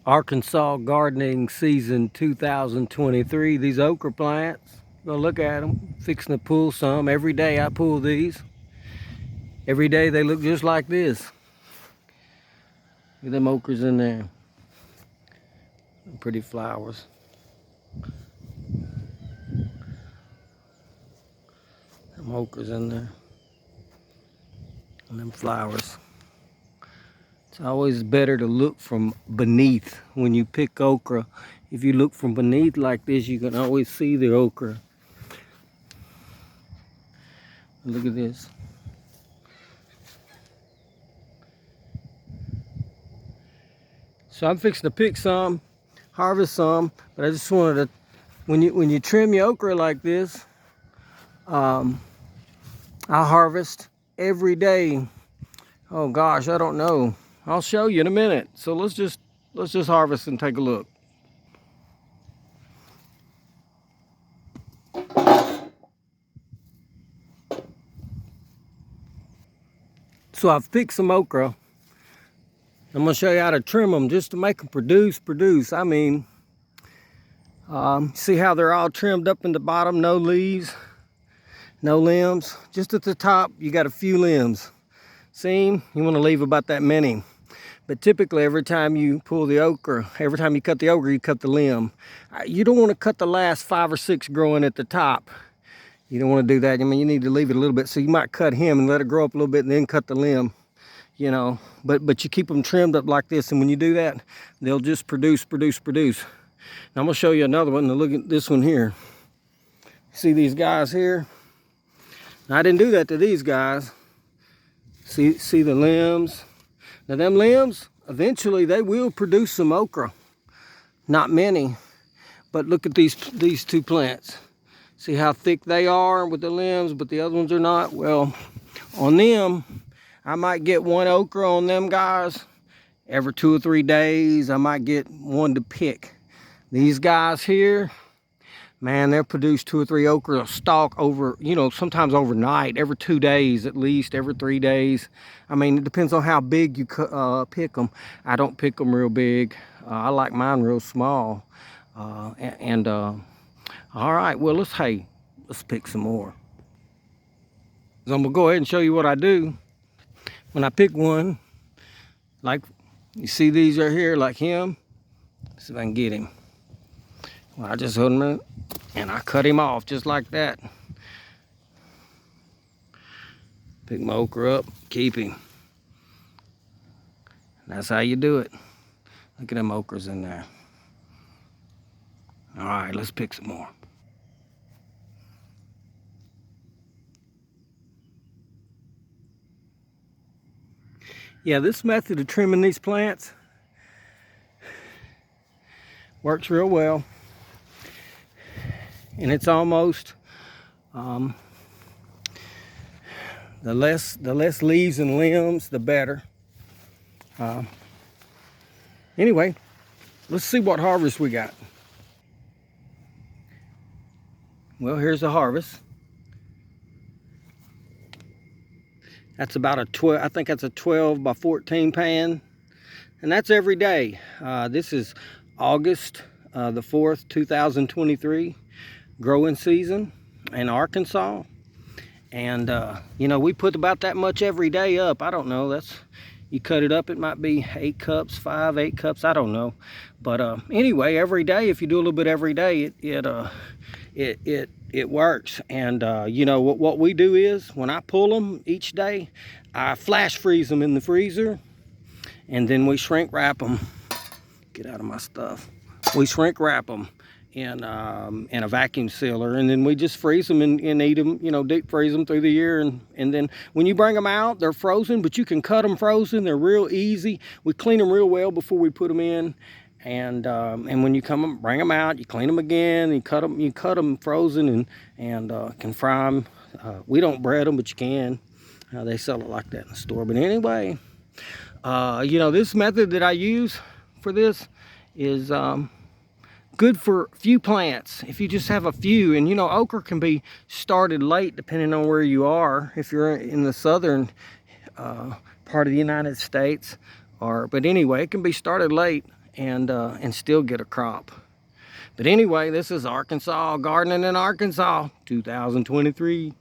Arkansas gardening season 2023. These okra plants. Go look at them. Fixing to pull some. Every day I pull these. Every day they look just like this. Look at them okras in there. Pretty flowers. Them okras in there. And them flowers. It's always better to look from beneath when you pick okra. If you look from beneath like this, you can always see the okra. Look at this. So I'm fixing to pick some, harvest some, but I just wanted to, when you trim your okra like this, I harvest every day. Oh gosh, I don't know. I'll show you in a minute. So let's just harvest and take a look. So I've picked some okra. I'm gonna show you how to trim them just to make them produce. I mean, see how they're all trimmed up in the bottom, no leaves, no limbs. Just at the top, you got a few limbs. Seam, you wanna leave about that many. But typically every time you pull the okra, every time you cut the okra, you cut the limb. You don't wanna cut the last 5 or 6 growing at the top. You don't wanna do that. I mean, you need to leave it a little bit. So you might cut him and let it grow up a little bit and then cut the limb. You know, but you keep them trimmed up like this, and when you do that, they'll just produce. Now I'm gonna show you another one. Now look at this one here. See these guys here? Now, I didn't do that to these guys. See the limbs? Now them limbs, eventually they will produce some okra. Not many, but look at these two plants. See how thick they are with the limbs, but the other ones are not? Well, on them, I might get one okra on them guys every 2 or 3 days. I might get one to pick. These guys here, man, they'll produce 2 or 3 okra a stalk over, you know, sometimes overnight, every 2 days at least, every 3 days. I mean, it depends on how big you pick them. I don't pick them real big. I like mine real small. All right, well, let's pick some more. So I'm gonna go ahead and show you what I do. When I pick one, like you see these right here, like him, let's see if I can get him. Well, I just hold him and I cut him off just like that. Pick my okra up, keep him. That's how you do it. Look at them okras in there. All right, let's pick some more. Yeah, this method of trimming these plants works real well. And it's almost, the less leaves and limbs, the better. Anyway, let's see what harvest we got. Well, here's the harvest. That's about a 12, I think that's a 12 by 14 pan. And that's every day. This is August the 4th, 2023, growing season in Arkansas. And, you know, we put about that much every day up. I don't know, you cut it up, it might be 8 cups, 8 cups, I don't know. But anyway, every day, if you do a little bit every day, it works. And you know what we do is when I pull them each day, I flash freeze them in the freezer, and then we shrink wrap them. Get out of my stuff. We shrink wrap them in a vacuum sealer, and then we just freeze them and eat them, you know, deep freeze them through the year. And then when you bring them out, they're frozen, but you can cut them frozen. They're real easy. We clean them real well before we put them in. And when you bring them out, you clean them again, you cut them frozen, and can fry them. We don't bread them, but you can. They sell it like that in the store. But anyway, you know, this method that I use for this is good for few plants. If you just have a few, and you know, okra can be started late depending on where you are. If you're in the southern part of the United States, but anyway, it can be started late. and still get a crop. But anyway, this is Arkansas Gardening in Arkansas 2023.